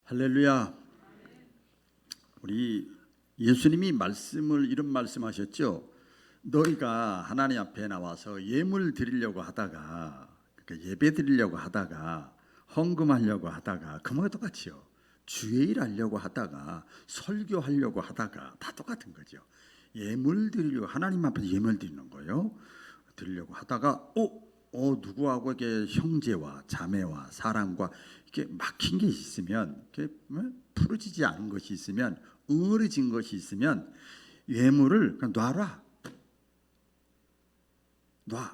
할렐루야. 우리 예수님이 이런 말씀하셨죠. 너희가 하나님 앞에 나와서 예물 드리려고 하다가, 그러니까 예배 드리려고 하다가, 헌금하려고 하다가, 그거랑 똑같이요. 주의 일 하려고 하다가, 설교하려고 하다가 다 똑같은 거죠. 예물 드리려고, 하나님 앞에 예물 드리는 거요. 드리려고 하다가 누구하고 이렇게 형제와 자매와 사랑과 이렇게 막힌 게 있으면, 이렇게 풀어지지 않은 것이 있으면, 응어리진 것이 있으면 예물을 그냥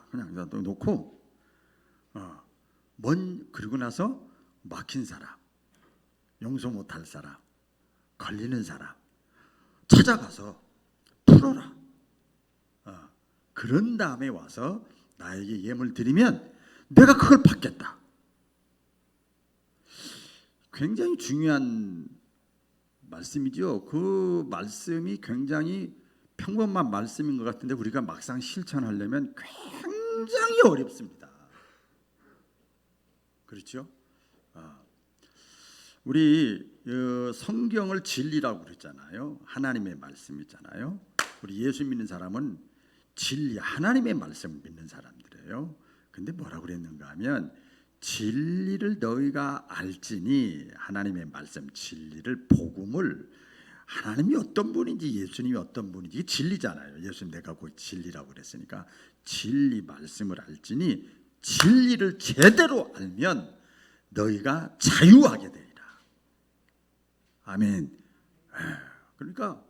그냥 놓고 그리고 나서 막힌 사람, 용서 못할 사람, 걸리는 사람 찾아가서 풀어라. 그런 다음에 와서 나에게 예물 드리면 내가 그걸 받겠다. 굉장히 중요한 말씀이죠. 그 말씀이 굉장히 평범한 말씀인 것 같은데 우리가 막상 실천하려면 굉장히 어렵습니다. 그렇죠? 우리 성경을 진리라고 그랬잖아요. 하나님의 말씀이잖아요. 우리 예수 믿는 사람은 진리, 하나님의 말씀을 믿는 사람들이에요. 근데 뭐라고 그랬는가 하면 진리를 너희가 알지니, 하나님의 말씀, 진리를, 복음을, 하나님이 어떤 분인지 예수님이 어떤 분인지, 이게 진리잖아요. 예수님 내가 곧 진리라고 그랬으니까 진리 말씀을 알지니 진리를 제대로 알면 너희가 자유하게 되리라. 아멘. 그러니까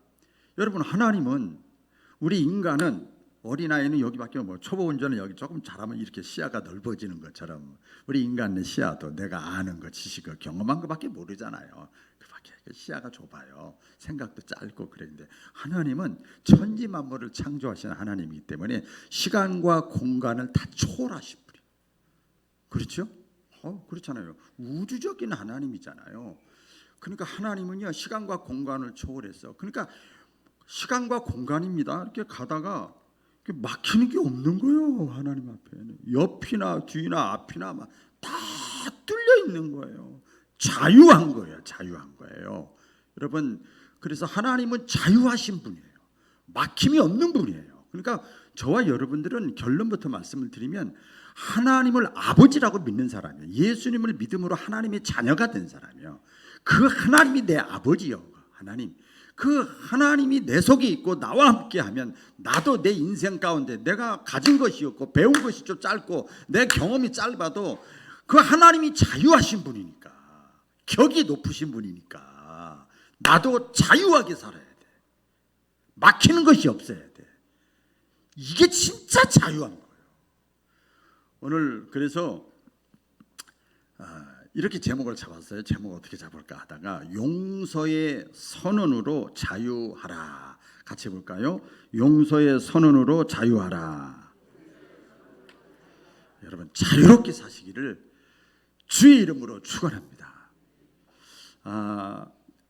여러분, 하나님은, 우리 인간은, 어린아이는 여기밖에 초보 운전은 여기 조금 잘하면 이렇게 시야가 넓어지는 것처럼 우리 인간의 시야도 내가 아는 것, 지식을 경험한 것밖에 모르잖아요. 그밖에 시야가 좁아요. 생각도 짧고 그랬는데 하나님은 천지 만물을 창조하신 하나님이기 때문에 시간과 공간을 다 초월하신 분이에요. 그렇죠? 그렇잖아요. 우주적인 하나님이잖아요. 그러니까 하나님은요, 시간과 공간을 초월해서, 그러니까 시간과 공간입니다. 이렇게 가다가 막히는 게 없는 거예요. 하나님 앞에는 옆이나 뒤나 앞이나 다 뚫려 있는 거예요. 자유한 거예요. 자유한 거예요. 여러분, 그래서 하나님은 자유하신 분이에요. 막힘이 없는 분이에요. 그러니까 저와 여러분들은 결론부터 말씀을 드리면 하나님을 아버지라고 믿는 사람이에요. 예수님을 믿음으로 하나님의 자녀가 된 사람이에요. 그 하나님이 내 아버지요. 하나님, 그 하나님이 내 속에 있고 나와 함께하면 나도 내 인생 가운데 내가 가진 것이 없고 배운 것이 좀 짧고 내 경험이 짧아도 그 하나님이 자유하신 분이니까, 격이 높으신 분이니까 나도 자유하게 살아야 돼. 막히는 것이 없어야 돼. 이게 진짜 자유한 거예요. 오늘 그래서 이렇게 제목을 잡았어요. 제목 어떻게 잡을까 하다가 용서의 선언으로 자유하라. 같이 볼까요? 용서의 선언으로 자유하라. 여러분, 자유롭게 사시기를 주의 이름으로 축원합니다.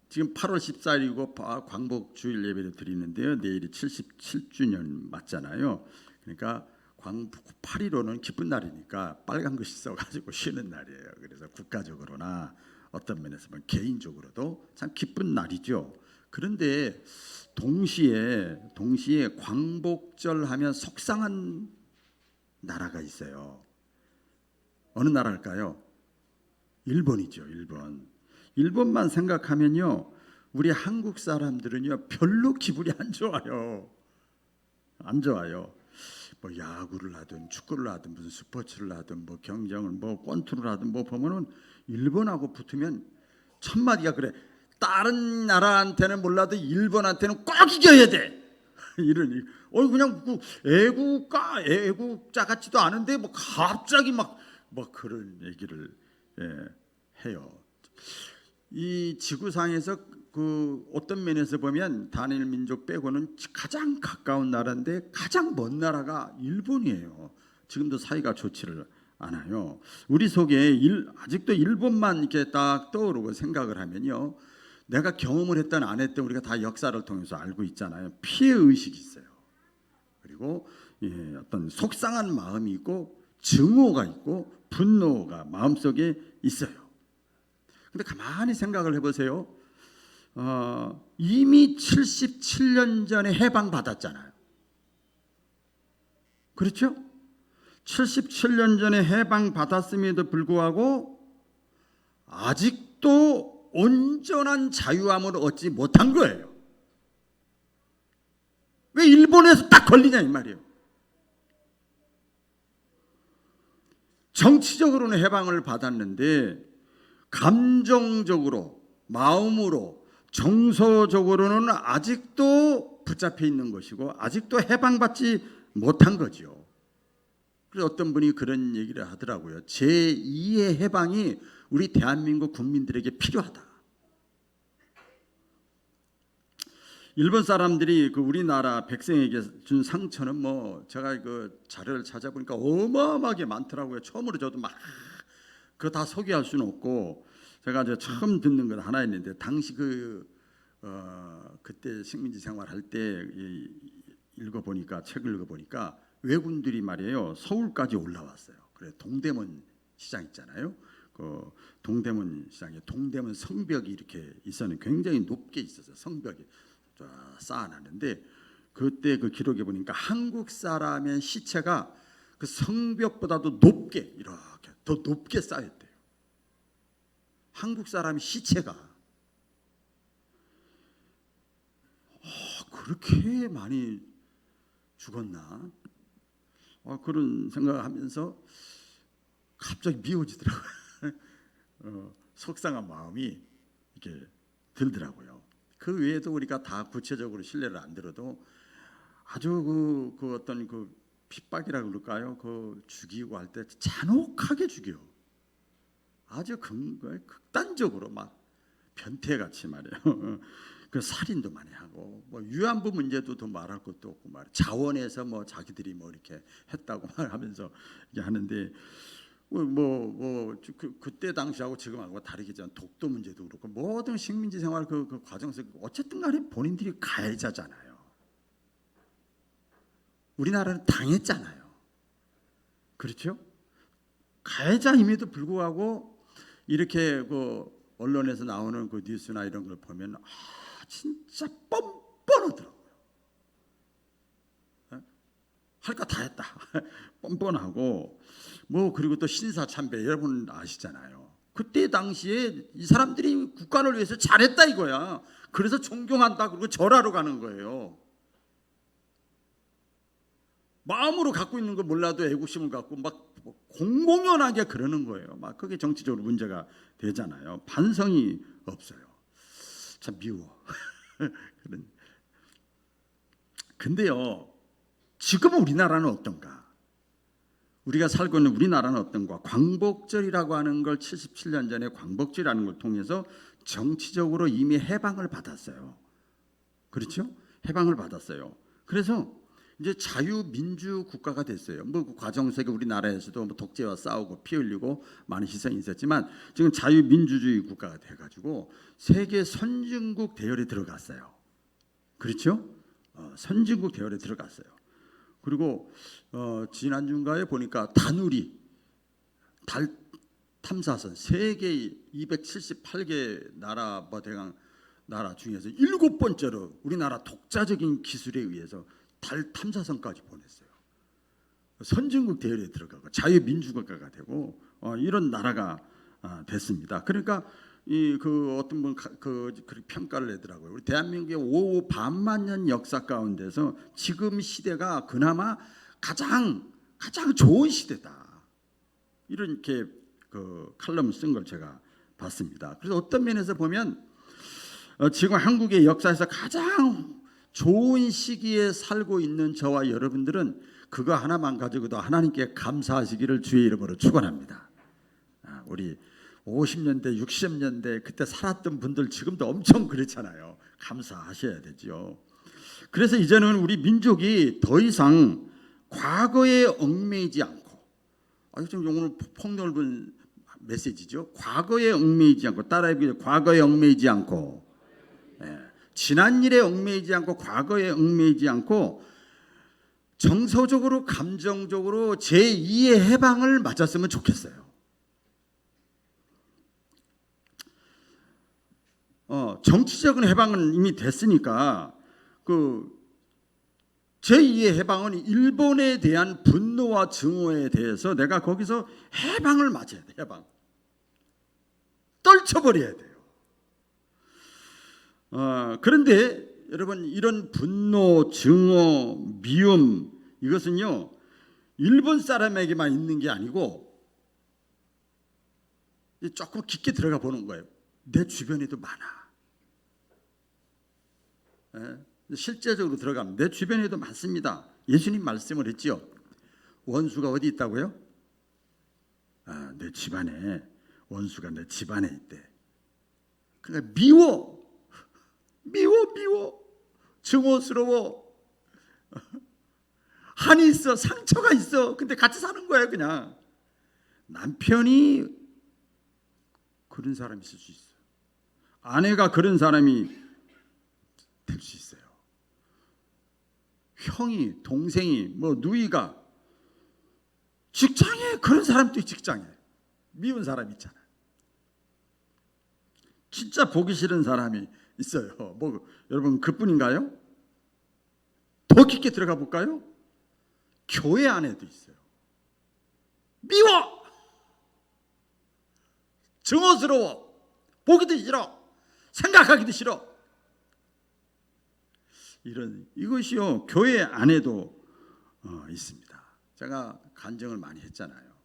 지금 8월 14일이고 광복 주일 예배를 드리는데요. 내일이 77주년 맞잖아요. 그러니까 광복 8.15는 기쁜 날이니까 빨간 글씨 써가지고 쉬는 날이에요. 그래서 국가적으로나 어떤 면에서 보면 개인적으로도 참 기쁜 날이죠. 그런데 동시에 광복절 하면 속상한 나라가 있어요. 어느 나라일까요? 일본이죠. 일본만 생각하면요, 우리 한국 사람들은요 별로 기분이 안 좋아요. 안 좋아요. 뭐 야구를 하든 축구를 하든 무슨 스포츠를 하든 뭐 경쟁을 뭐 권투를 하든 뭐 보면은 일본하고 붙으면 첫 마디가 그래. 다른 나라한테는 몰라도 일본한테는 꼭 이겨야 돼. 이러니 그냥 애국자 같지도 않은데 뭐 갑자기 막 그런 얘기를 해요. 이 지구상에서 그 어떤 면에서 보면 단일 민족 빼고는 가장 가까운 나라인데 가장 먼 나라가 일본이에요. 지금도 사이가 좋지를 않아요. 우리 속에 아직도 일본만 이렇게 딱 떠오르고 생각을 하면요, 내가 경험을 했든 안 했든 우리가 다 역사를 통해서 알고 있잖아요. 피해 의식이 있어요. 그리고 어떤 속상한 마음이 있고 증오가 있고 분노가 마음속에 있어요. 근데 가만히 생각을 해보세요. 이미 77년 전에 해방받았잖아요. 그렇죠? 77년 전에 해방받았음에도 불구하고 아직도 온전한 자유함을 얻지 못한 거예요. 왜 일본에서 딱 걸리냐 이 말이에요. 정치적으로는 해방을 받았는데 감정적으로, 마음으로, 정서적으로는 아직도 붙잡혀 있는 것이고 아직도 해방받지 못한 거죠. 그래서 어떤 분이 그런 얘기를 하더라고요. 제2의 해방이 우리 대한민국 국민들에게 필요하다. 일본 사람들이 그 우리나라 백성에게 준 상처는 뭐 제가 그 자료를 찾아보니까 어마어마하게 많더라고요. 처음으로 저도 막 그거 다 소개할 수는 없고 제가 저 처음 듣는 건 하나 있는데 당시 그때 식민지 생활할 때 읽어보니까 책을 읽어보니까 왜군들이 말이에요 서울까지 올라왔어요. 그래 동대문 시장 있잖아요. 그 동대문 시장에 동대문 성벽이 이렇게 있었는 굉장히 높게 있었어요. 성벽이 쌓아놨는데 그때 그 기록에 보니까 한국 사람의 시체가 그 성벽보다도 높게 이렇게 더 높게 쌓였대요. 한국 사람의 시체가 그렇게 많이 죽었나? 그런 생각을 하면서 갑자기 미워지더라고요. 속상한 마음이 이렇게 들더라고요. 그 외에도 우리가 다 구체적으로 신뢰를 안 들어도 아주 그 어떤 그 핍박이라고 그럴까요? 그 죽이고 할 때 잔혹하게 죽여. 아주 극단적으로 막 변태같이 말이에요. 그 살인도 많이 하고 뭐 위안부 문제도 더 말할 것도 없고 말 자원에서 뭐 자기들이 뭐 이렇게 했다고 말하면서 하는데 그때 당시하고 지금하고 다르겠지만 독도 문제도 그렇고 모든 식민지 생활 그 과정에서 어쨌든 간에 본인들이 가해자잖아요. 우리나라는 당했잖아요. 그렇죠? 가해자임에도 불구하고 이렇게 그 언론에서 나오는 그 뉴스나 이런 걸 보면 진짜 뻔뻔하더라고요. 할 거 다 했다. 뻔뻔하고 뭐 그리고 또 신사참배 여러분 아시잖아요. 그때 당시에 이 사람들이 국가를 위해서 잘했다 이거야. 그래서 존경한다 그리고 절하러 가는 거예요. 마음으로 갖고 있는 거 몰라도 애국심을 갖고 막 공공연하게 그러는 거예요. 막 그게 정치적으로 문제가 되잖아요. 반성이 없어요. 참 미워. 근데요, 지금 우리나라는 어떤가? 우리가 살고 있는 우리나라는 어떤가? 광복절이라고 하는 걸 77년 전에 광복절이라는 걸 통해서 정치적으로 이미 해방을 받았어요. 그렇죠? 해방을 받았어요. 그래서 이제 자유민주 국가가 됐어요. 뭐 그 과정 속에 우리나라에서도 뭐 독재와 싸우고 피 흘리고 많은 희생이 있었지만 지금 자유민주주의 국가가 돼가지고 세계 선진국 대열에 들어갔어요. 그렇죠? 선진국 대열에 들어갔어요. 그리고 지난주인가에 보니까 다누리 달 탐사선 세계 278개 나라 대강 나라 중에서 7번째로 우리나라 독자적인 기술에 의해서 달 탐사선까지 보냈어요. 선진국 대열에 들어가고 자유민주국가가 되고 이런 나라가 됐습니다. 그러니까 그 어떤 분 그 평가를 내더라고요. 우리 대한민국의 5 반만 년 역사 가운데서 지금 시대가 그나마 가장 좋은 시대다. 이렇게 그 칼럼을 쓴 걸 제가 봤습니다. 그래서 어떤 면에서 보면 지금 한국의 역사에서 가장 좋은 시기에 살고 있는 저와 여러분들은 그거 하나만 가지고도 하나님께 감사하시기를 주의 이름으로 축원합니다. 우리 50년대, 60년대 그때 살았던 분들 지금도 엄청 그렇잖아요. 감사하셔야 되죠. 그래서 이제는 우리 민족이 더 이상 과거에 얽매이지 않고 좀 오늘 폭넓은 메시지죠. 과거에 얽매이지 않고 따라해보세요. 과거에 얽매이지 않고 지난 일에 얽매이지 않고 과거에 얽매이지 않고 정서적으로 감정적으로 제2의 해방을 맞았으면 좋겠어요. 정치적인 해방은 이미 됐으니까 그 제2의 해방은 일본에 대한 분노와 증오에 대해서 내가 거기서 해방을 맞아야 돼. 해방. 떨쳐버려야 돼요. 그런데 여러분, 이런 분노, 증오, 미움, 이것은요 일본 사람에게만 있는 게 아니고 조금 깊게 들어가 보는 거예요. 내 주변에도 많아. 실제적으로 들어가면 내 주변에도 많습니다. 예수님 말씀을 했지요. 원수가 어디 있다고요? 내 집안에. 원수가 내 집안에 있대. 그러니까 미워. 증오스러워. 한이 있어. 상처가 있어. 근데 같이 사는 거예요. 그냥 남편이 그런 사람이 있을 수 있어요. 아내가 그런 사람이 될 수 있어요. 형이, 동생이, 누이가, 직장에 그런 사람도 직장에 미운 사람 있잖아요. 진짜 보기 싫은 사람이 있어요. 여러분 그뿐인가요? 더 깊게 들어가 볼까요? 교회 안에도 있어요. 미워, 증오스러워, 보기도 싫어, 생각하기도 싫어. 이것이요 교회 안에도 있습니다. 제가 간증을 많이 했잖아요.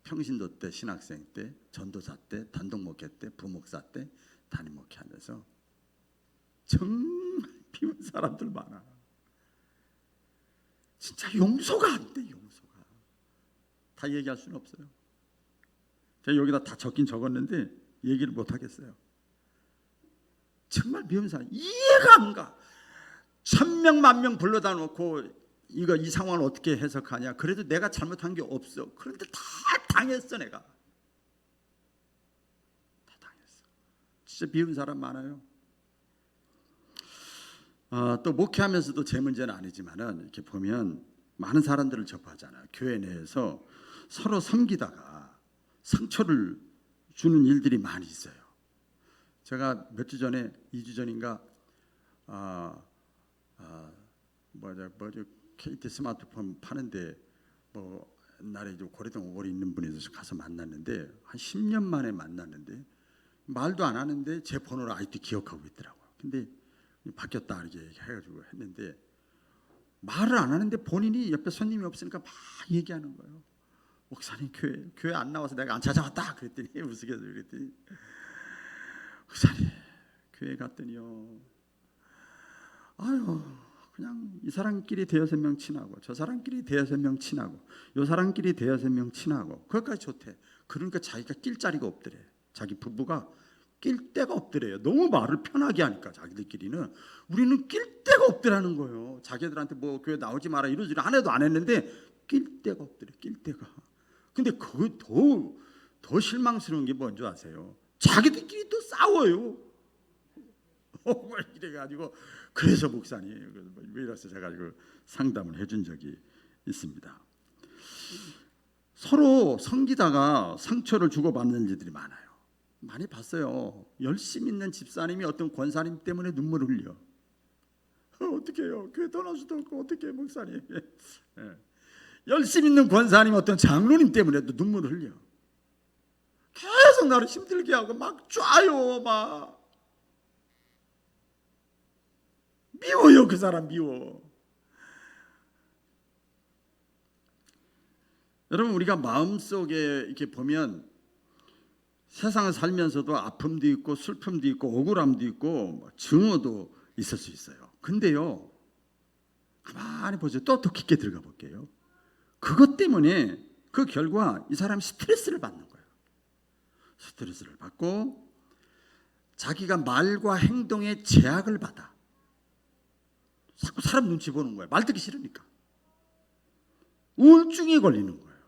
평신도 때, 신학생 때, 전도사 때, 단독목회 때, 부목사 때 담임 목회하면서 정말 비운 사람들 많아. 진짜 용서가 안 돼. 용서가 다 얘기할 수는 없어요. 제가 여기다 다 적긴 적었는데 얘기를 못 하겠어요. 정말 미운 사람 이해가 안 가. 1000명 10,000명 불러다 놓고 이 상황을 어떻게 해석하냐. 그래도 내가 잘못한 게 없어. 그런데 다 당했어. 내가 다 당했어. 진짜 미운 사람 많아요. 또 목회하면서도 제 문제는 아니지만은 이렇게 보면 많은 사람들을 접하잖아요. 교회 내에서 서로 섬기다가 상처를 주는 일들이 많이 있어요. 제가 몇 주 전에 2주 전인가 KT 스마트폰 파는데 옛날에 고려동 오거리 있는 분에서 가서 만났는데 한 10년 만에 만났는데 말도 안 하는데 제 번호를 아직도 기억하고 있더라고요. 근데 바뀌었다 이렇게 해가지고 했는데 말을 안 하는데 본인이 옆에 손님이 없으니까 막 얘기하는 거예요. 목사님 교회 안 나와서 내가 안 찾아왔다 그랬더니 우스갯소리 그랬더니 목사님 교회 갔더니요 그냥 이 사람끼리 대여섯 명 친하고 저 사람끼리 대여섯 명 친하고 요 사람끼리 대여섯 명 친하고 그것까지 좋대. 그러니까 자기가 낄 자리가 없더래. 자기 부부가 낄 데가 없더래요. 너무 말을 편하게 하니까 자기들끼리는. 우리는 낄 데가 없더라는 거예요. 자기들한테 교회 나오지 마라 이러지 하나도 안 했는데 낄 데가 없더래. 낄 데가. 근데 그거 더 실망스러운 게 뭔지 아세요? 자기들끼리 또 싸워요. 이래가지고 그래서 목사님 왜 이래서 제가 상담을 해준 적이 있습니다. 서로 섬기다가 상처를 주고받는 일들이 많아요. 많이 봤어요. 열심 있는 집사님이 어떤 권사님 때문에 눈물을 흘려. 어떻게 해요? 교회 떠날 수도 없고 어떻게 해요, 목사님. 열심 있는 권사님 어떤 장로님 때문에도 눈물을 흘려. 계속 나를 힘들게 하고 막 쏴요. 막 미워요. 그 사람 미워. 여러분 우리가 마음속에 이렇게 보면 세상을 살면서도 아픔도 있고 슬픔도 있고 억울함도 있고 증오도 있을 수 있어요. 근데요 가만히 보세요. 또 깊게 들어가 볼게요. 그것 때문에 그 결과 이 사람이 스트레스를 받는 거예요. 스트레스를 받고 자기가 말과 행동에 제약을 받아. 자꾸 사람 눈치 보는 거예요. 말 듣기 싫으니까. 우울증에 걸리는 거예요.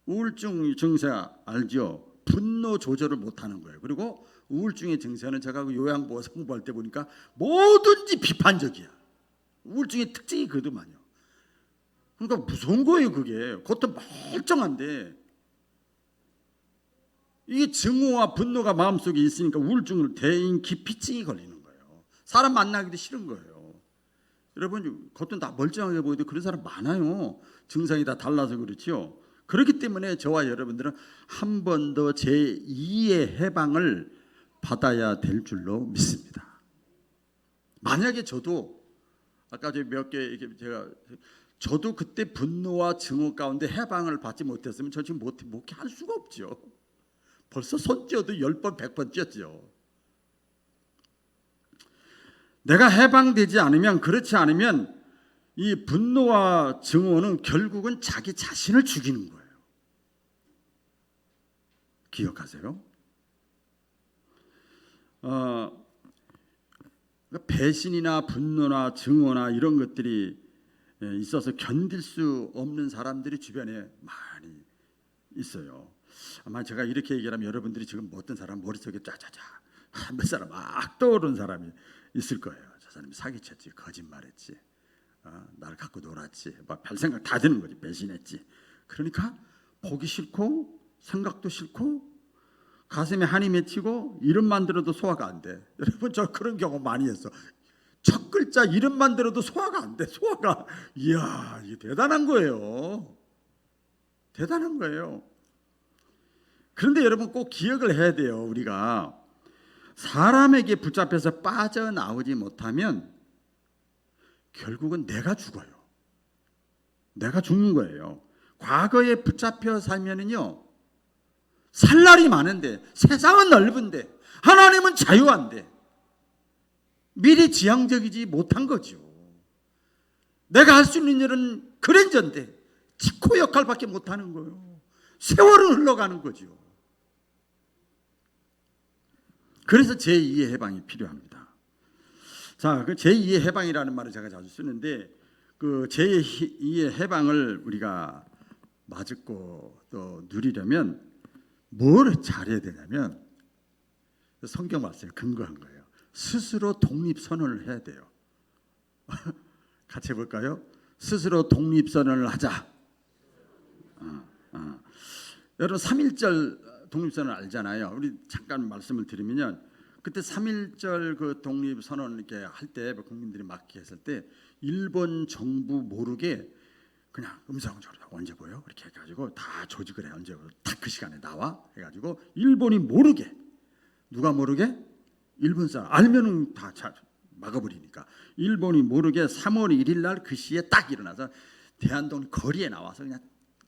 우울증 증세 알죠? 분노 조절을 못하는 거예요. 그리고 우울증의 증세는 제가 요양보호사 공부할 때 보니까 뭐든지 비판적이야. 우울증의 특징이 그거더만요. 그러니까 무서운 거예요. 그게 겉은 멀쩡한데 이게 증오와 분노가 마음속에 있으니까 우울증을 대인기피증이 걸리는 거예요. 사람 만나기도 싫은 거예요. 여러분 겉은 다 멀쩡하게 보여도 그런 사람 많아요. 증상이 다 달라서 그렇지요. 그렇기 때문에 저와 여러분들은 한 번 더 제2의 해방을 받아야 될 줄로 믿습니다. 만약에 저도 아까 몇 개 저도 그때 분노와 증오 가운데 해방을 받지 못했으면 저 지금 목회할 수가 없죠. 벌써 손 떼어도 10번 100번 떼었죠. 내가 해방되지 않으면, 그렇지 않으면 이 분노와 증오는 결국은 자기 자신을 죽이는 거예요. 기억하세요? 배신이나 분노나 증오나 이런 것들이 있어서 견딜 수 없는 사람들이 주변에 많이 있어요. 아마 제가 이렇게 얘기하면 여러분들이 지금 어떤 사람 머릿속에 짜자자 몇 사람 막 떠오르는 사람이 있을 거예요. 저 사람이 사기쳤지, 거짓말했지, 날 갖고 놀았지, 막 별 생각 다 드는 거지, 배신했지. 그러니까 보기 싫고 생각도 싫고 가슴에 한이 맺히고 이름만 들어도 소화가 안 돼. 여러분 저 그런 경우 많이 했어. 첫 글자 이름만 들어도 소화가 안 돼. 소화가, 이야, 이게 대단한 거예요. 대단한 거예요. 그런데 여러분 꼭 기억을 해야 돼요. 우리가 사람에게 붙잡혀서 빠져나오지 못하면 결국은 내가 죽어요. 내가 죽는 거예요. 과거에 붙잡혀 살면은요, 살 날이 많은데, 세상은 넓은데, 하나님은 자유한데 미리 지향적이지 못한 거죠. 내가 할 수 있는 일은 그랜저인데 지코 역할밖에 못하는 거예요. 세월은 흘러가는 거죠. 그래서 제2의 해방이 필요합니다. 자, 그 제2의 해방이라는 말을 제가 자주 쓰는데, 그 제2의 해방을 우리가 맞고 또 누리려면 뭘 잘해야 되냐면, 성경 말씀에 근거한 거예요. 스스로 독립선언을 해야 돼요. 같이 해볼까요? 스스로 독립선언을 하자. 여러분 3.1절 독립선언 알잖아요. 우리 잠깐 말씀을 드리면요, 그때 3.1절 그 독립선언 이렇게 할 때 국민들이 막기 했을 때 일본 정부 모르게 그냥 음성적으로 언제 보여? 이렇게 해가지고 다 조직을 해. 언제 딱 그 시간에 나와 해가지고 일본이 모르게, 누가 모르게? 일본 사람 알면은 다 막아버리니까 일본이 모르게 3월 1일 날 그 시에 딱 일어나서 대한독립 거리에 나와서 그냥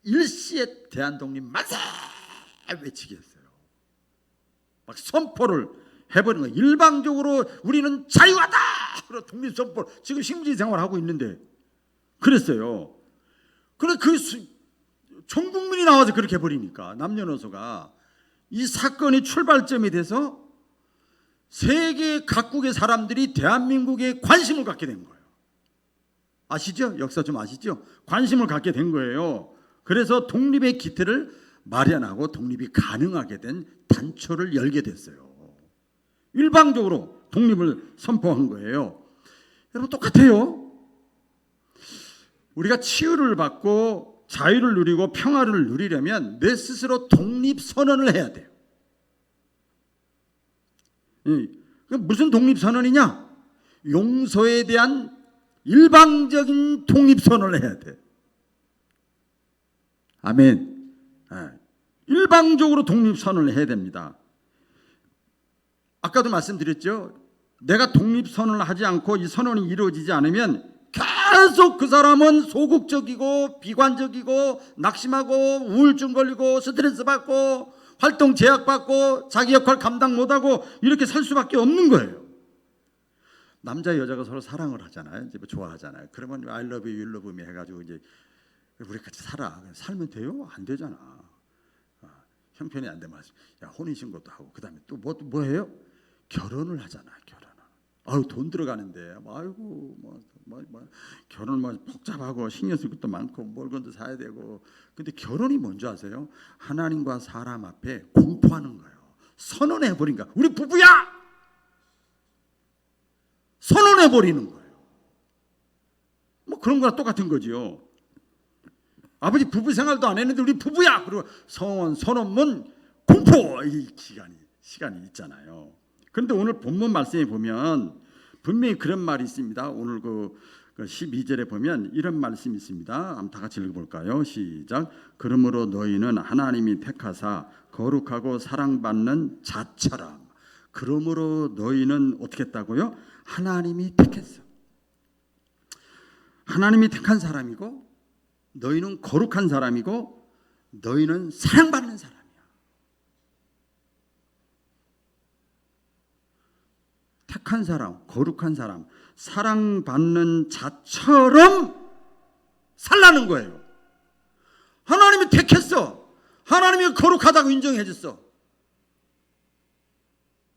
일시에 대한독립 만세 외치게 했어요. 막 선포를 해버린 거예요. 일방적으로 우리는 자유하다! 그리고 독립선포, 지금 식민지 생활하고 있는데 그랬어요. 그래 전 국민이 나와서 그렇게 해버리니까 남녀노소가 이 사건이 출발점이 돼서 세계 각국의 사람들이 대한민국에 관심을 갖게 된 거예요. 아시죠? 역사 좀 아시죠? 관심을 갖게 된 거예요. 그래서 독립의 기틀을 마련하고 독립이 가능하게 된 단초를 열게 됐어요. 일방적으로 독립을 선포한 거예요. 여러분 똑같아요. 우리가 치유를 받고 자유를 누리고 평화를 누리려면 내 스스로 독립선언을 해야 돼요. 무슨 독립선언이냐? 용서에 대한 일방적인 독립선언을 해야 돼. 아멘. 일방적으로 독립선언을 해야 됩니다. 아까도 말씀드렸죠. 내가 독립선언을 하지 않고 이 선언이 이루어지지 않으면 계속 그 사람은 소극적이고 비관적이고 낙심하고 우울증 걸리고 스트레스 받고 활동 제약받고 자기 역할 감당 못하고 이렇게 살 수밖에 없는 거예요. 남자 여자가 서로 사랑을 하잖아요. 이제 좋아하잖아요. 그러면 I love you, you love me 해가지고 이제 우리 같이 살아. 살면 돼요? 안 되잖아. 형편이 안 되면 야 혼인신고도 하고 그 다음에 또 뭐 해요? 결혼을 하잖아. 결혼을. 아유 돈 들어가는데 아이고 결혼 복잡하고 신경 쓸 것도 많고 물건도 사야 되고. 근데 결혼이 뭔지 아세요? 하나님과 사람 앞에 공포하는 거예요. 선언해 버린 거야. 우리 부부야. 선언해 버리는 거예요. 뭐 그런 거랑 똑같은 거지요. 아버지 부부 생활도 안 했는데 우리 부부야. 그리고 선언문 공포 이 시간이 있잖아요. 그런데 오늘 본문 말씀에 보면 분명히 그런 말이 있습니다. 오늘 그 12절에 보면 이런 말씀이 있습니다. 한번 다 같이 읽어볼까요? 시작. 그러므로 너희는 하나님이 택하사 거룩하고 사랑받는 자처럼. 그러므로 너희는 어떻게 했다고요? 하나님이 택했어. 하나님이 택한 사람이고 너희는 거룩한 사람이고 너희는 사랑받는 사람이야. 택한 사람, 거룩한 사람, 사랑받는 자처럼 살라는 거예요. 하나님이 택했어. 하나님이 거룩하다고 인정해 줬어.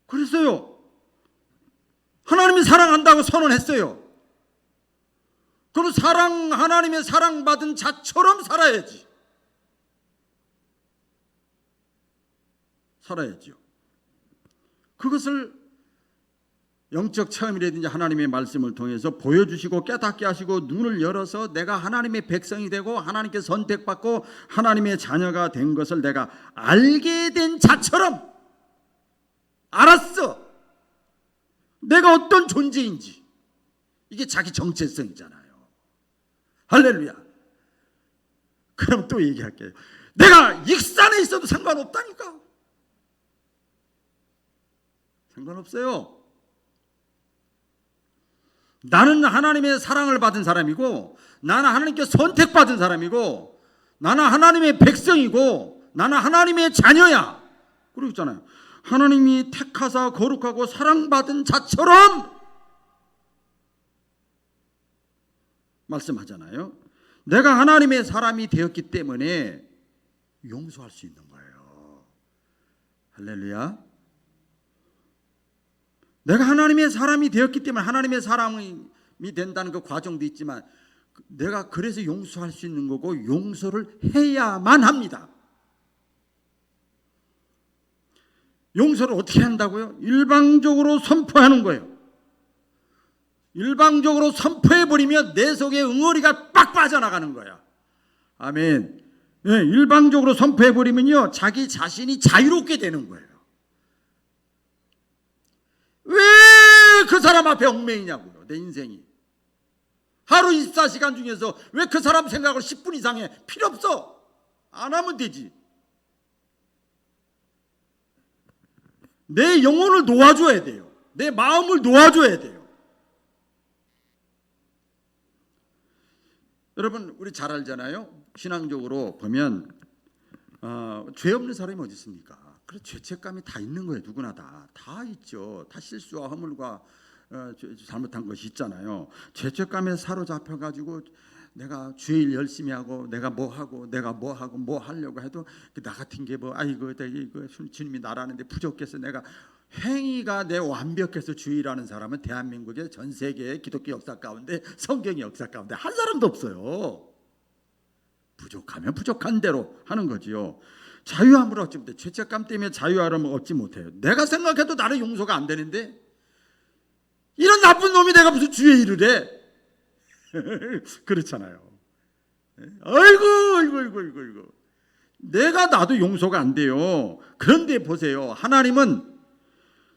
그랬어요. 하나님이 사랑한다고 선언했어요. 그럼 하나님의 사랑받은 자처럼 살아야지. 살아야죠. 그것을 영적 체험이라든지 하나님의 말씀을 통해서 보여주시고 깨닫게 하시고 눈을 열어서 내가 하나님의 백성이 되고 하나님께 선택받고 하나님의 자녀가 된 것을 내가 알게 된 자처럼 알았어. 내가 어떤 존재인지. 이게 자기 정체성이잖아요. 할렐루야. 그럼 또 얘기할게요. 내가 익산에 있어도 상관없다니까. 상관없어요. 나는 하나님의 사랑을 받은 사람이고 나는 하나님께 선택받은 사람이고 나는 하나님의 백성이고 나는 하나님의 자녀야. 그러고 있잖아요. 하나님이 택하사 거룩하고 사랑받은 자처럼 말씀하잖아요. 내가 하나님의 사람이 되었기 때문에 용서할 수 있는 거예요. 할렐루야. 내가 하나님의 사람이 되었기 때문에 하나님의 사람이 된다는 그 과정도 있지만 내가 그래서 용서할 수 있는 거고 용서를 해야만 합니다. 용서를 어떻게 한다고요? 일방적으로 선포하는 거예요. 일방적으로 선포해버리면 내 속에 응어리가 빡 빠져나가는 거야. 아멘. 네, 일방적으로 선포해버리면요 자기 자신이 자유롭게 되는 거예요. 왜 그 사람 앞에 얽매이냐고요. 내 인생이 하루 24시간 중에서 왜 그 사람 생각을 10분 이상 해? 필요 없어. 안 하면 되지. 내 영혼을 놓아줘야 돼요. 내 마음을 놓아줘야 돼요. 여러분 우리 잘 알잖아요. 신앙적으로 보면 죄 없는 사람이 어디 있습니까? 그래 죄책감이 다 있는 거예요. 누구나 다 있죠. 다 실수와 허물과 잘못한 것이 있잖아요. 죄책감에 사로잡혀 가지고 내가 주일 열심히 하고 내가 뭐 하려고 해도 나 같은 게 뭐 이거 주님이 나라는데 부족해서 내가 행위가 내 완벽해서 주의라는 사람은 대한민국의 전 세계의 기독교 역사 가운데 성경의 역사 가운데 한 사람도 없어요. 부족하면 부족한 대로 하는 거지요. 자유함을 얻지 못해. 죄책감 때문에 자유함을 얻지 못해요. 내가 생각해도 나는 용서가 안 되는데 이런 나쁜 놈이 내가 무슨 주의 일을 해. 그렇잖아요. 아이고 내가 나도 용서가 안 돼요. 그런데 보세요. 하나님은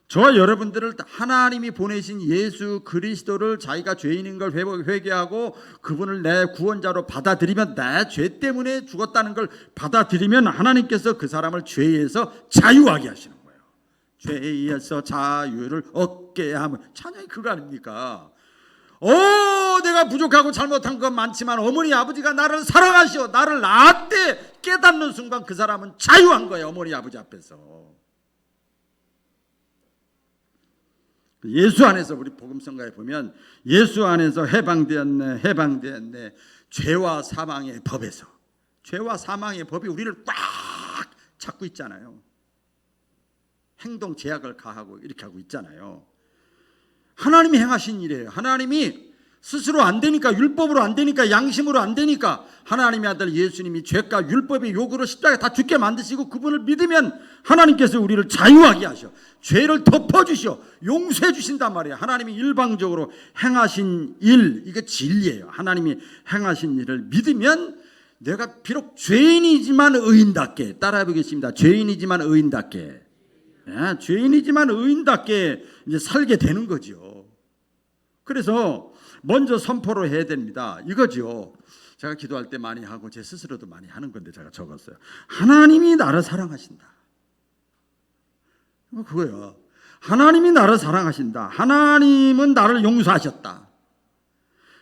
저와 여러분들을 하나님이 보내신 예수 그리스도를 자기가 죄인인 걸 회개하고 그분을 내 구원자로 받아들이면 내 죄 때문에 죽었다는 걸 받아들이면 하나님께서 그 사람을 죄에서 자유하게 하시는 거예요. 죄에서 자유를 얻게 하면 찬양이 그거 아닙니까? 내가 부족하고 잘못한 건 많지만 어머니 아버지가 나를 사랑하시어 나를 낳았대 깨닫는 순간 그 사람은 자유한 거예요. 어머니 아버지 앞에서. 예수 안에서 우리 복음성가에 보면 예수 안에서 해방되었네 죄와 사망의 법에서. 죄와 사망의 법이 우리를 꽉 잡고 있잖아요. 행동 제약을 가하고 이렇게 하고 있잖아요. 하나님이 행하신 일이에요. 하나님이 스스로 안 되니까, 율법으로 안 되니까, 양심으로 안 되니까 하나님의 아들 예수님이 죄가 율법의 요구를 십자가에 다 죽게 만드시고 그분을 믿으면 하나님께서 우리를 자유하게 하셔. 죄를 덮어주셔. 용서해 주신단 말이에요. 하나님이 일방적으로 행하신 일, 이게 진리예요. 하나님이 행하신 일을 믿으면 내가 비록 죄인이지만 의인답게, 따라해 보겠습니다. 죄인이지만 의인답게, 죄인이지만 의인답게 이제 살게 되는 거죠. 그래서 먼저 선포를 해야 됩니다. 이거죠. 제가 기도할 때 많이 하고 제 스스로도 많이 하는 건데 제가 적었어요. 하나님이 나를 사랑하신다. 그거예요. 하나님이 나를 사랑하신다. 하나님은 나를 용서하셨다.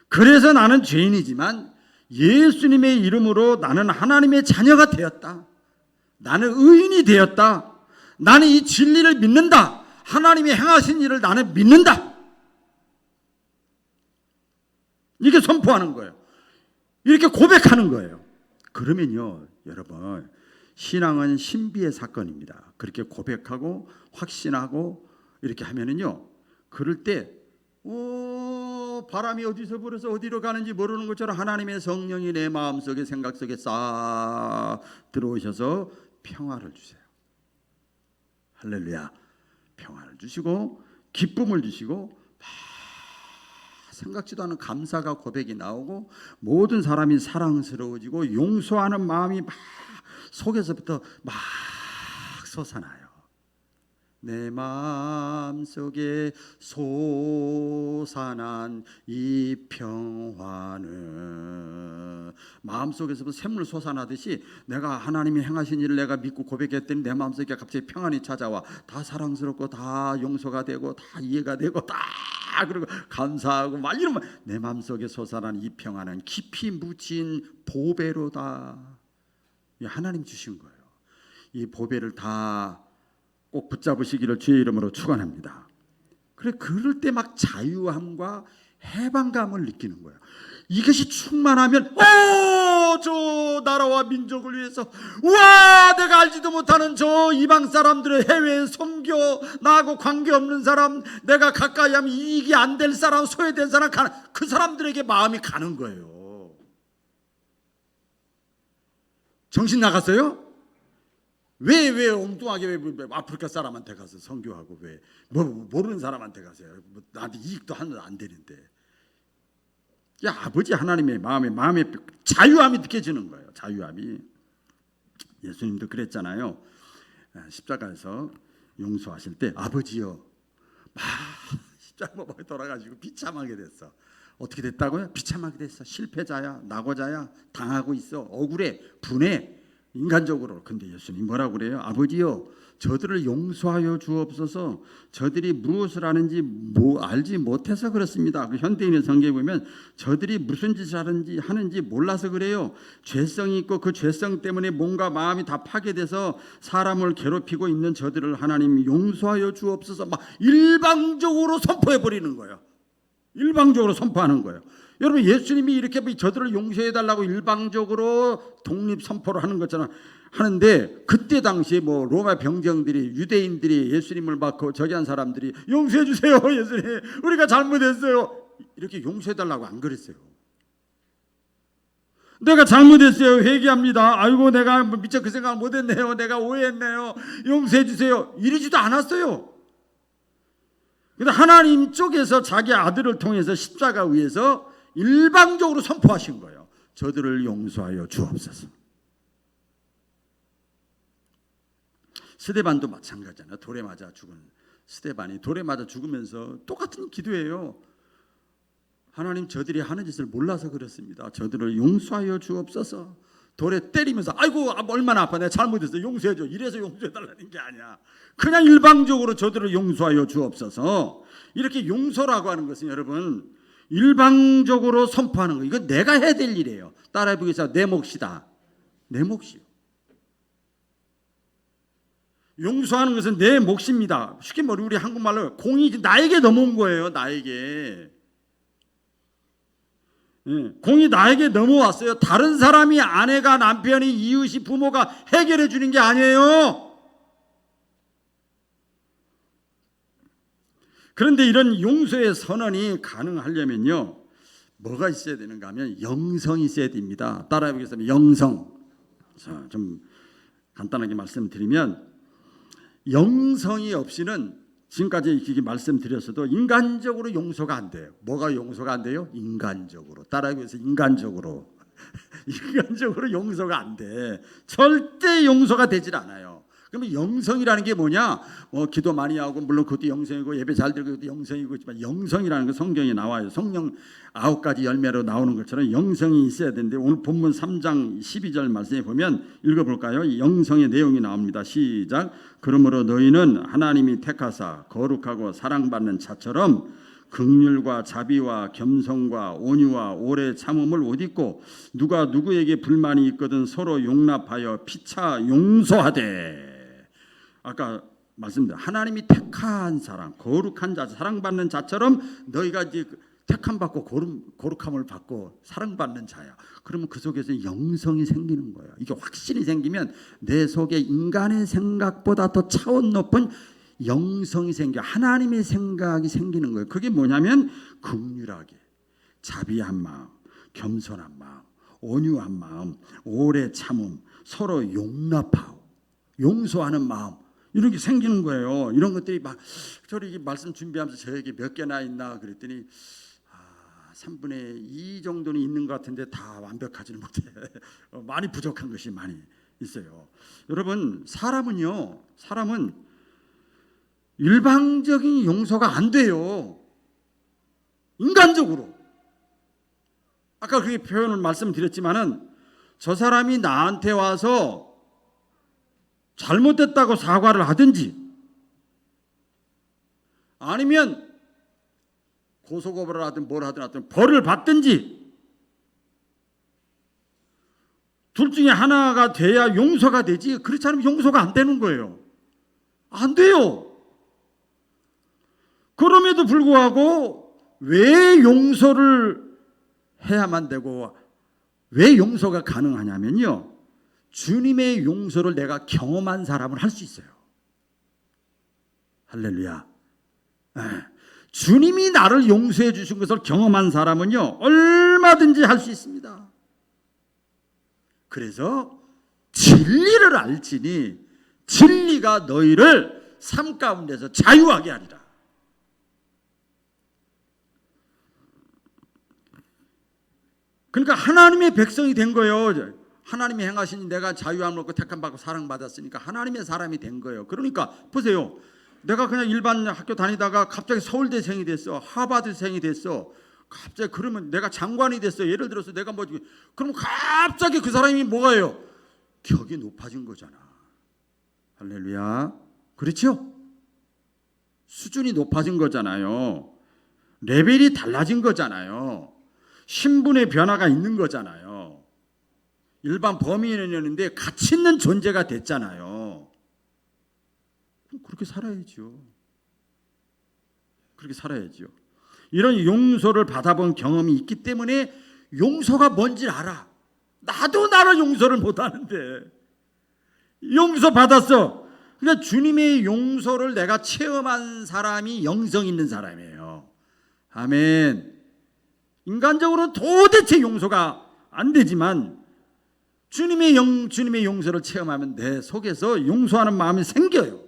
그래서 나는 죄인이지만 예수님의 이름으로 나는 하나님의 자녀가 되었다. 나는 의인이 되었다. 나는 이 진리를 믿는다. 하나님이 행하신 일을 나는 믿는다. 이게 선포하는 거예요. 이렇게 고백하는 거예요. 그러면요, 여러분, 신앙은 신비의 사건입니다. 그렇게 고백하고 확신하고 이렇게 하면은요, 그럴 때 바람이 어디서 불어서 어디로 가는지 모르는 것처럼 하나님의 성령이 내 마음속에 생각 속에 싹 들어오셔서 평화를 주세요. 할렐루야. 평화를 주시고 기쁨을 주시고 생각지도 않은 감사가 고백이 나오고 모든 사람이 사랑스러워지고 용서하는 마음이 막 속에서부터 막 솟아나요. 내 마음속에 솟아난 이 평화는, 마음속에서부터 샘물 솟아나듯이 내가 하나님이 행하신 일을 내가 믿고 고백했더니 내 마음속에 갑자기 평안이 찾아와. 다 사랑스럽고 다 용서가 되고 다 이해가 되고 다 그리고 감사하고 막 이러면 내 마음속에 솟아난 이 평화는 깊이 묻힌 보배로다. 하나님 주신 거예요. 이 보배를 다 꼭 붙잡으시기를 주의 이름으로 축원합니다. 그래, 그럴 때 막 자유함과 해방감을 느끼는 거예요. 이것이 충만하면 저 나라와 민족을 위해서, 우와, 내가 알지도 못하는 저 이방 사람들의 해외에 섬겨 나하고 관계없는 사람, 내가 가까이 하면 이익이 안 될 사람, 소외된 사람, 그 사람들에게 마음이 가는 거예요. 정신 나갔어요? 왜 엉뚱하게 왜 아프리카 사람한테 가서 선교하고 왜 모르는 사람한테 가세요? 나한테 이익도 하나도 안 되는데. 야, 아버지 하나님의 마음에 자유함이 느껴지는 거예요. 자유함이. 예수님도 그랬잖아요. 십자가에서 용서하실 때 아버지요, 십자가 못 돌아가지고 비참하게 됐어. 어떻게 됐다고요? 비참하게 됐어. 실패자야, 낙오자야, 당하고 있어, 억울해, 분해. 인간적으로. 근데 예수님 뭐라고 그래요? 아버지요, 저들을 용서하여 주옵소서. 저들이 무엇을 하는지 알지 못해서 그렇습니다. 그 현대인의 성경에 보면 저들이 무슨 짓을 하는지 몰라서 그래요. 죄성이 있고 그 죄성 때문에 뭔가 마음이 다 파괴돼서 사람을 괴롭히고 있는 저들을 하나님 용서하여 주옵소서. 막 일방적으로 선포해 버리는 거예요. 일방적으로 선포하는 거예요. 여러분, 예수님이 이렇게 저들을 용서해달라고 일방적으로 독립 선포를 하는 것처럼 하는데, 그때 당시에 로마 병정들이, 유대인들이 예수님을 막 저기 한 사람들이 용서해 주세요, 예수님, 우리가 잘못했어요, 이렇게 용서해달라고 안 그랬어요. 내가 잘못했어요, 회개합니다, 아이고 내가 미처 그 생각 못했네요, 내가 오해했네요, 용서해 주세요, 이러지도 않았어요. 근데 하나님 쪽에서 자기 아들을 통해서 십자가 위에서 일방적으로 선포하신 거예요. 저들을 용서하여 주옵소서. 스데반도 마찬가지잖아요. 돌에 맞아 죽은 스데반이 돌에 맞아 죽으면서 똑같은 기도예요. 하나님, 저들이 하는 짓을 몰라서 그렇습니다. 저들을 용서하여 주옵소서. 돌에 때리면서 아이고 얼마나 아파, 내가 잘못했어, 용서해줘, 이래서 용서해달라는 게 아니야. 그냥 일방적으로 저들을 용서하여 주옵소서. 이렇게 용서라고 하는 것은 여러분 일방적으로 선포하는 거. 이건 내가 해야 될 일이에요. 따라해 보겠습니다. 내 몫이다. 내 몫이요. 용서하는 것은 내 몫입니다. 쉽게 말해 우리 한국말로 공이 나에게 넘어온 거예요. 나에게. 공이 나에게 넘어왔어요. 다른 사람이, 아내가, 남편이, 이웃이, 부모가 해결해 주는 게 아니에요. 그런데 이런 용서의 선언이 가능하려면요, 뭐가 있어야 되는가 하면 영성이 있어야 됩니다. 따라해 보겠습니다. 영성. 자, 좀 간단하게 말씀드리면, 영성이 없이는 지금까지 이렇게 말씀드렸어도 인간적으로 용서가 안 돼요. 뭐가 용서가 안 돼요? 인간적으로. 따라해 보세요. 인간적으로. 인간적으로 용서가 안 돼. 절대 용서가 되질 않아요. 그러면 영성이라는 게 뭐냐? 기도 많이 하고 물론 그것도 영성이고 예배 잘 드리고 그것도 영성이고 있지만 영성이라는 거 성경에 나와요. 성령 9가지 열매로 나오는 것처럼 영성이 있어야 되는데 오늘 본문 3장 12절 말씀에 보면 읽어볼까요? 영성의 내용이 나옵니다. 시작. 그러므로 너희는 하나님이 택하사 거룩하고 사랑받는 자처럼 긍휼과 자비와 겸손과 온유와 오래 참음을 옷 입고 누가 누구에게 불만이 있거든 서로 용납하여 피차 용서하되. 아까 말씀드린 하나님이 택한 사람, 거룩한 자, 사랑받는 자처럼 너희가 이제 택함 받고 거룩함을 받고 사랑받는 자야. 그러면 그 속에서 영성이 생기는 거예요. 이게 확실히 생기면 내 속에 인간의 생각보다 더 차원 높은 영성이 생겨 하나님의 생각이 생기는 거예요. 그게 뭐냐면 긍휼하게, 자비한 마음, 겸손한 마음, 온유한 마음, 오래 참음, 서로 용납하고 용서하는 마음, 이런 게 생기는 거예요. 이런 것들이 막 저리 말씀 준비하면서 저에게 몇 개나 있나 그랬더니 3분의 2 정도는 있는 것 같은데 다 완벽하지는 못해. 많이 부족한 것이 많이 있어요. 여러분, 사람은 일방적인 용서가 안 돼요. 인간적으로. 아까 그렇게 표현을 말씀드렸지만은 저 사람이 나한테 와서 잘못됐다고 사과를 하든지 아니면 고소고발을 하든 뭘 하든 벌을 받든지 둘 중에 하나가 돼야 용서가 되지. 그렇지 않으면 용서가 안 되는 거예요. 안 돼요. 그럼에도 불구하고 왜 용서를 해야만 되고 왜 용서가 가능하냐면요, 주님의 용서를 내가 경험한 사람은 할 수 있어요. 할렐루야. 주님이 나를 용서해 주신 것을 경험한 사람은요 얼마든지 할 수 있습니다. 그래서 진리를 알지니 진리가 너희를 삶 가운데서 자유하게 하리라. 그러니까 하나님의 백성이 된 거예요. 하나님이 행하시니 내가 자유함을 얻고 택함받고 사랑받았으니까 하나님의 사람이 된 거예요. 그러니까 보세요. 내가 그냥 일반 학교 다니다가 갑자기 서울대생이 됐어, 하버드생이 됐어. 갑자기 그러면 내가 장관이 됐어. 예를 들어서 내가 그럼 갑자기 그 사람이 뭐가요? 격이 높아진 거잖아. 할렐루야. 그렇죠? 수준이 높아진 거잖아요. 레벨이 달라진 거잖아요. 신분의 변화가 있는 거잖아요. 일반 범인이었는데 가치 있는 존재가 됐잖아요. 그렇게 살아야죠. 그렇게 살아야죠. 이런 용서를 받아본 경험이 있기 때문에 용서가 뭔지 알아. 나도 나를 용서를 못하는데 용서 받았어. 그러니까 주님의 용서를 내가 체험한 사람이 영성 있는 사람이에요. 아멘. 인간적으로는 도대체 용서가 안 되지만 주님의 용서를 체험하면 내 속에서 용서하는 마음이 생겨요.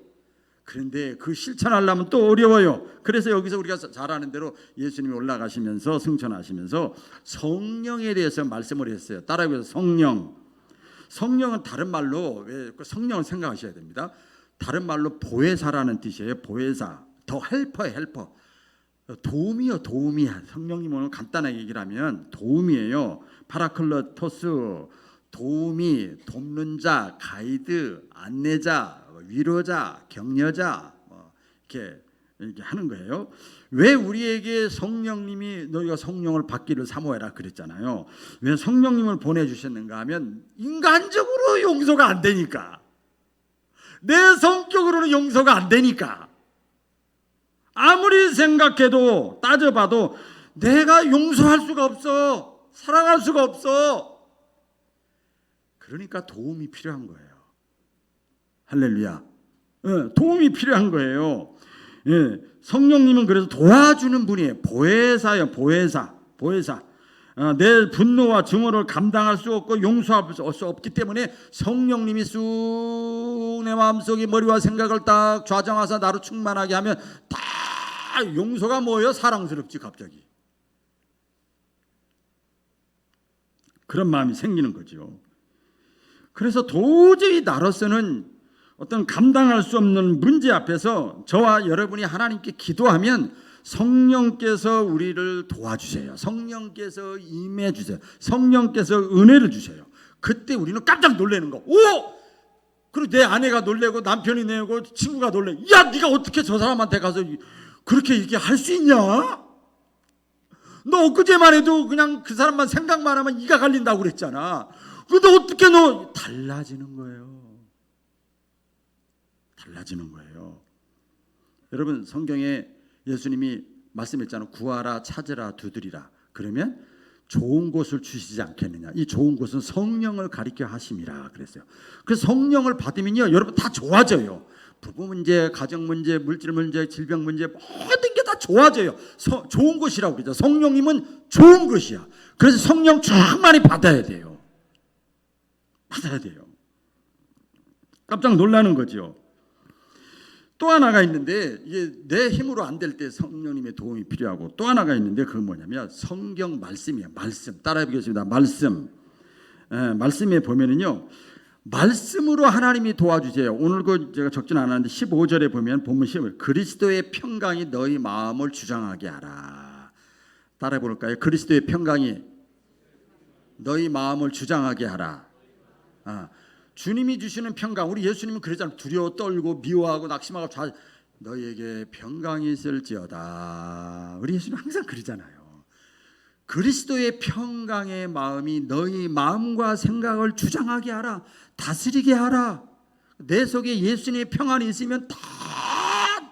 그런데 그 실천하려면 또 어려워요. 그래서 여기서 우리가 잘 아는 대로 예수님이 올라가시면서 승천하시면서 성령에 대해서 말씀을 했어요. 따라해서 성령. 성령은 다른 말로, 성령을 생각하셔야 됩니다. 다른 말로 보혜사라는 뜻이에요. 보혜사. 더 헬퍼. 도움이요, 도움이야. 성령님은 간단하게 얘기를 하면 도움이에요. 파라클로토스, 도움이, 돕는 자, 가이드, 안내자, 위로자, 격려자, 이렇게 하는 거예요. 왜 우리에게 성령님이 너희가 성령을 받기를 사모해라 그랬잖아요. 왜 성령님을 보내주셨는가 하면 인간적으로 용서가 안 되니까, 내 성격으로는 용서가 안 되니까, 아무리 생각해도 따져봐도 내가 용서할 수가 없어, 사랑할 수가 없어. 그러니까 도움이 필요한 거예요. 할렐루야. 도움이 필요한 거예요. 성령님은 그래서 도와주는 분이에요. 보혜사예요. 보혜사. 내 분노와 증오를 감당할 수 없고 용서할 수 없기 때문에 성령님이 쑥 내 마음속에 머리와 생각을 딱 좌정하사 나로 충만하게 하면 다 용서가 뭐예요? 사랑스럽지 갑자기. 그런 마음이 생기는 거죠. 그래서 도저히 나로서는 어떤 감당할 수 없는 문제 앞에서 저와 여러분이 하나님께 기도하면 성령께서 우리를 도와주세요. 성령께서 임해 주세요. 성령께서 은혜를 주세요. 그때 우리는 깜짝 놀라는 거. 오! 그리고 내 아내가 놀래고 남편이 내고 친구가 놀래. 야, 네가 어떻게 저 사람한테 가서 그렇게 이렇게 할 수 있냐? 너 엊그제만 해도 그냥 그 사람만 생각만 하면 이가 갈린다고 그랬잖아. 근데 어떻게 너 달라지는 거예요. 달라지는 거예요. 여러분, 성경에 예수님이 말씀했잖아요. 구하라, 찾으라, 두드리라. 그러면 좋은 곳을 주시지 않겠느냐. 이 좋은 곳은 성령을 가리켜 하심이라 그랬어요. 그래서 성령을 받으면요, 여러분 다 좋아져요. 부부 문제, 가정 문제, 물질 문제, 질병 문제, 모든 게 다 좋아져요. 좋은 곳이라고 그러죠. 성령님은 좋은 것이야. 그래서 성령 충만히 받아야 돼요. 받아야 돼요. 깜짝 놀라는 거죠. 또 하나가 있는데, 이게 내 힘으로 안 될 때 성령님의 도움이 필요하고, 또 하나가 있는데 그건 뭐냐면 성경 말씀이에요. 말씀. 따라해 보겠습니다. 말씀. 말씀에 보면은요, 말씀으로 하나님이 도와주세요. 오늘 그 제가 적진 않았는데 15절에 보면 본문 15절, 그리스도의 평강이 너희 마음을 주장하게 하라. 따라해 볼까요? 그리스도의 평강이 너희 마음을 주장하게 하라. 주님이 주시는 평강, 우리 예수님은 그러잖아요. 두려워 떨고 미워하고 낙심하고 너희에게 평강이 있을지어다. 우리 예수님 항상 그러잖아요. 그리스도의 평강의 마음이 너희 마음과 생각을 주장하게 하라. 다스리게 하라. 내 속에 예수님의 평안이 있으면 다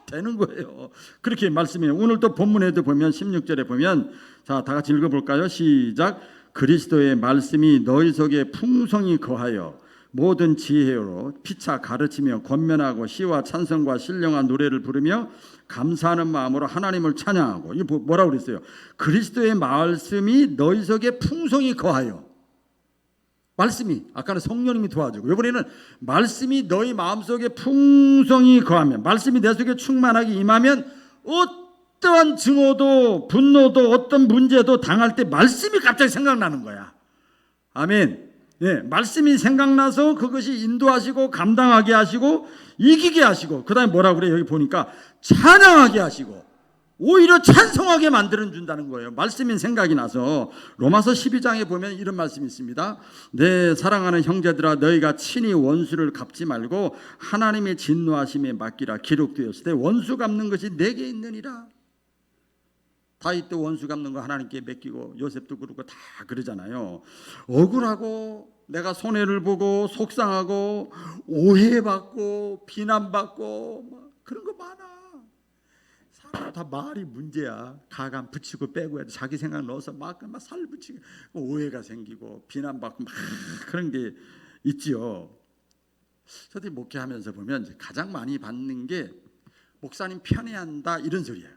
되는 거예요. 그렇게 말씀해요. 오늘 또 본문에도 보면 16절에 보면, 자, 다 같이 읽어볼까요? 시작. 그리스도의 말씀이 너희 속에 풍성히 거하여 모든 지혜로 피차 가르치며 권면하고 시와 찬송과 신령한 노래를 부르며 감사하는 마음으로 하나님을 찬양하고. 이게 뭐라고 그랬어요? 그리스도의 말씀이 너희 속에 풍성히 거하여. 말씀이, 아까는 성령님이 도와주고, 이번에는 말씀이 너희 마음속에 풍성히 거하면, 말씀이 내 속에 충만하게 임하면 어떠한 증오도 분노도 어떤 문제도 당할 때 말씀이 갑자기 생각나는 거야. 아멘. 예, 말씀이 생각나서 그것이 인도하시고 감당하게 하시고 이기게 하시고, 그 다음에 뭐라고 그래요? 여기 보니까 찬양하게 하시고 오히려 찬송하게 만들어 준다는 거예요. 말씀이 생각이 나서. 로마서 12장에 보면 이런 말씀이 있습니다. 내 사랑하는 형제들아, 너희가 친히 원수를 갚지 말고 하나님의 진노하심에 맡기라. 기록되었을 때 원수 갚는 것이 내게 있느니라. 다윗도 원수 갚는 거 하나님께 맡기고, 요셉도 그러고 다 그러잖아요. 억울하고 내가 손해를 보고 속상하고 오해받고 비난받고 뭐 그런 거 많아. 사람 다 말이 문제야. 가감 붙이고 빼고 해도 자기 생각 넣어서 막 살 붙이고 오해가 생기고 비난받고 막 그런 게 있지요. 저도 목회하면서 보면 가장 많이 받는 게 목사님 편애한다 이런 소리예요.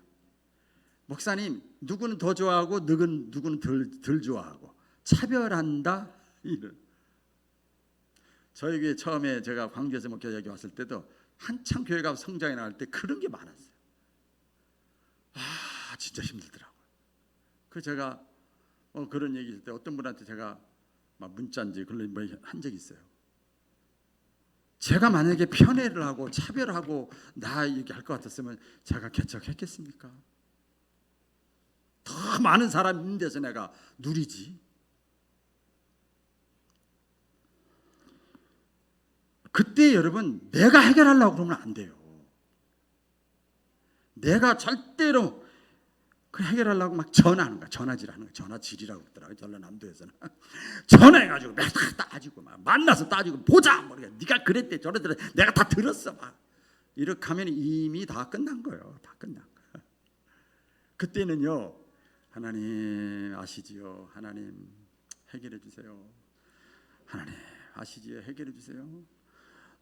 목사님 누구는 더 좋아하고 누구는 덜 좋아하고 차별한다 이런. 저희 교회 처음에 제가 광주에서 목회 여기 왔을 때도 한참 교회가 성장해 나갈 때 그런 게 많았어요. 진짜 힘들더라고요. 그래서 제가 그런 얘기 있을 때 어떤 분한테 제가 막 문자인지 그런 뭐 한 적이 있어요. 제가 만약에 편애를 하고 차별하고 나 얘기할 것 같았으면 제가 개척했겠습니까? 더 많은 사람 있는 데서 내가 누리지. 그때 여러분 내가 해결하려고 그러면 안 돼요. 내가 절대로 그 해결하려고 막 전화하는 거야. 전화질하는 거야. 전화질이라고 그러더라고요. 전라남도에서는 전화해가지고 내가 다 따지고 막 만나서 따지고 보자. 모르겠. 네가 그랬대 저랬대. 내가 다 들었어. 막 이렇게 하면 이미 다 끝난 거예요. 다 끝난 거야. 그때는요, 하나님 아시지요. 하나님 해결해 주세요. 하나님 아시지요. 해결해 주세요.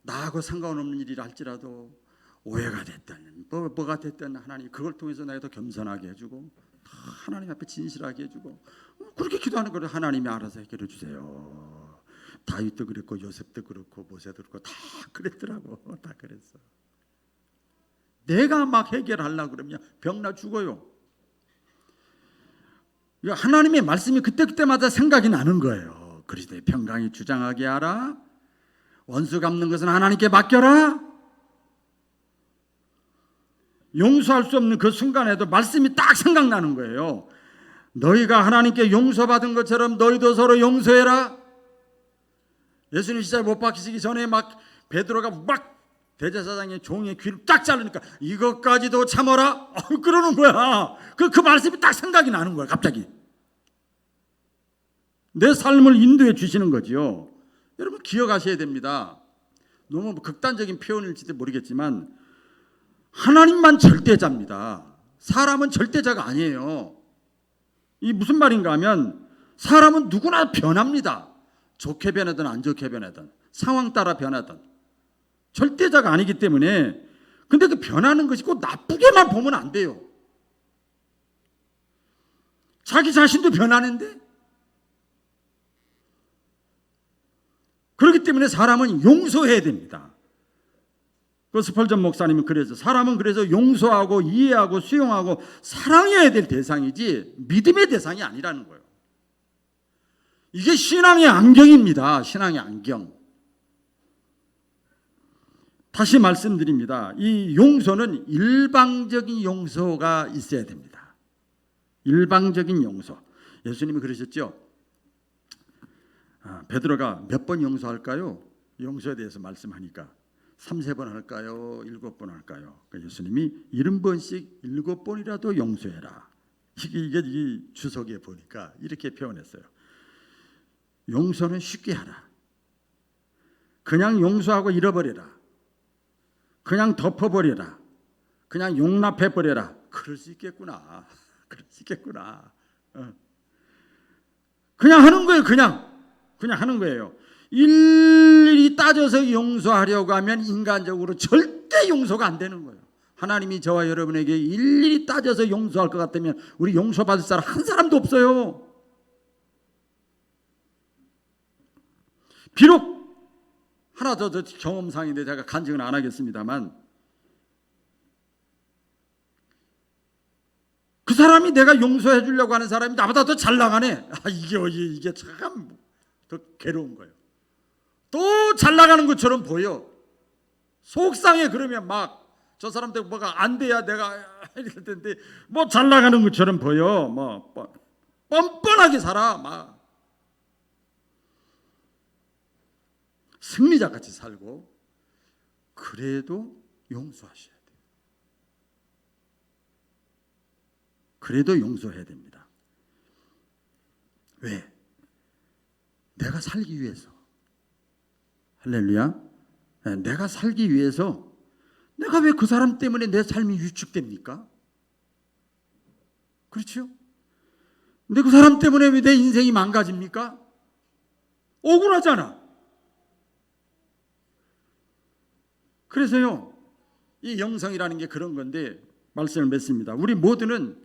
나하고 상관없는 일이라 할지라도 오해가 됐든 뭐가 됐든 하나님 그걸 통해서 내가 더 겸손하게 해주고 하나님 앞에 진실하게 해주고 그렇게 기도하는 걸 하나님이 알아서 해결해 주세요. 다윗도 그랬고 요셉도 그렇고 모세도 그렇고 다 그랬더라고. 다 그랬어. 내가 막 해결하려고 그러면 병나 죽어요. 하나님의 말씀이 그때그때마다 생각이 나는 거예요. 그리스도의 평강이 주장하게 하라. 원수 갚는 것은 하나님께 맡겨라. 용서할 수 없는 그 순간에도 말씀이 딱 생각나는 거예요. 너희가 하나님께 용서받은 것처럼 너희도 서로 용서해라. 예수님 십자가에 못 박히시기 전에 막 베드로가 막 대제사장의 종의 귀를 딱 자르니까 이것까지도 참아라 그러는 거야. 그 말씀이 딱 생각이 나는 거야. 갑자기 내 삶을 인도해 주시는 거지요. 여러분 기억하셔야 됩니다. 너무 극단적인 표현일지도 모르겠지만 하나님만 절대자입니다. 사람은 절대자가 아니에요. 이 무슨 말인가 하면 사람은 누구나 변합니다. 좋게 변하든 안 좋게 변하든 상황 따라 변하든 절대자가 아니기 때문에. 근데 그 변하는 것이 꼭 나쁘게만 보면 안 돼요. 자기 자신도 변하는데. 그렇기 때문에 사람은 용서해야 됩니다. 그 스펄전 목사님은 그래서 사람은 그래서 용서하고 이해하고 수용하고 사랑해야 될 대상이지 믿음의 대상이 아니라는 거예요. 이게 신앙의 안경입니다. 신앙의 안경. 다시 말씀드립니다. 이 용서는 일방적인 용서가 있어야 됩니다. 일방적인 용서. 예수님이 그러셨죠. 베드로가 몇 번 용서할까요? 용서에 대해서 말씀하니까 3-4번 할까요? 7번 할까요? 예수님이 70번씩 7번이라도 용서해라. 이게 이 주석에 보니까 이렇게 표현했어요. 용서는 쉽게 하라. 그냥 용서하고 잃어버려라. 그냥 덮어버려라. 그냥 용납해버려라. 그럴 수 있겠구나. 그럴 수 있겠구나. 그냥 하는 거예요. 그냥 하는 거예요. 일일이 따져서 용서하려고 하면 인간적으로 절대 용서가 안 되는 거예요. 하나님이 저와 여러분에게 일일이 따져서 용서할 것 같으면 우리 용서받을 사람 한 사람도 없어요. 비록 하나 더 경험상인데 제가 간증은 안 하겠습니다만 그 사람이 내가 용서해 주려고 하는 사람이 나보다 더 잘 나가네. 이게 참 더 괴로운 거예요. 또 잘 나가는 것처럼 보여. 속상해. 그러면 막 저 사람들 뭐가 안 돼야 내가 이럴 텐데 뭐 잘 나가는 것처럼 보여. 뭐 뻔뻔하게 살아. 막 승리자 같이 살고. 그래도 용서하셔야 돼요. 그래도 용서해야 됩니다. 왜? 내가 살기 위해서. 할렐루야. 내가 살기 위해서. 내가 왜 그 사람 때문에 내 삶이 위축됩니까? 그렇죠? 근데 그 사람 때문에 왜 내 인생이 망가집니까? 억울하잖아. 그래서요, 이 영성이라는 게 그런 건데 말씀을 맺습니다. 우리 모두는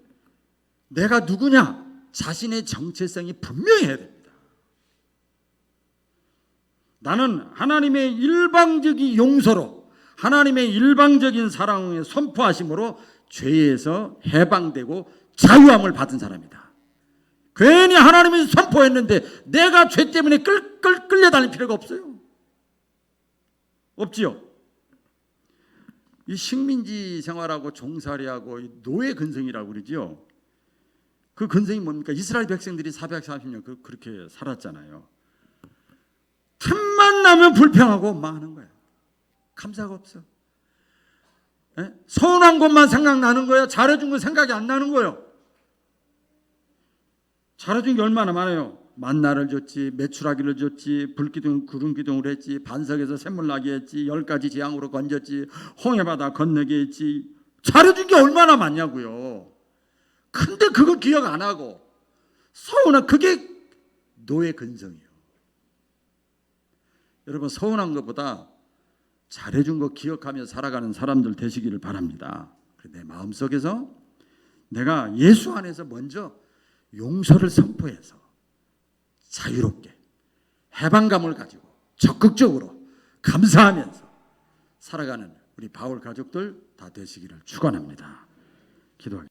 내가 누구냐 자신의 정체성이 분명해야 됩니다. 나는 하나님의 일방적인 용서로 하나님의 일방적인 사랑의 선포하심으로 죄에서 해방되고 자유함을 받은 사람이다. 괜히 하나님이 선포했는데 내가 죄 때문에 끌려다닐 필요가 없어요. 없지요. 이 식민지 생활하고 종살이하고 노예 근성이라고 그러지요. 그 근성이 뭡니까? 이스라엘 백성들이 430년 그렇게 살았잖아요. 틈만 나면 불평하고 망하는 거예요. 감사가 없어. 서운한 것만 생각나는 거예요. 잘해준 건 생각이 안 나는 거예요. 잘해준 게 얼마나 많아요. 만나를 줬지, 메추라기를 줬지, 불기둥 구름기둥을 했지, 반석에서 샘물 나게 했지, 10가지 재앙으로 건졌지, 홍해바다 건너게 했지. 잘해준 게 얼마나 많냐고요. 근데 그거 기억 안 하고 서운한, 그게 노예 근성이에요. 여러분, 서운한 것보다 잘해준 거 기억하며 살아가는 사람들 되시기를 바랍니다. 내 마음속에서 내가 예수 안에서 먼저 용서를 선포해서 자유롭게 해방감을 가지고 적극적으로 감사하면서 살아가는 우리 바울 가족들 다 되시기를 축원합니다. 기도하겠습니다.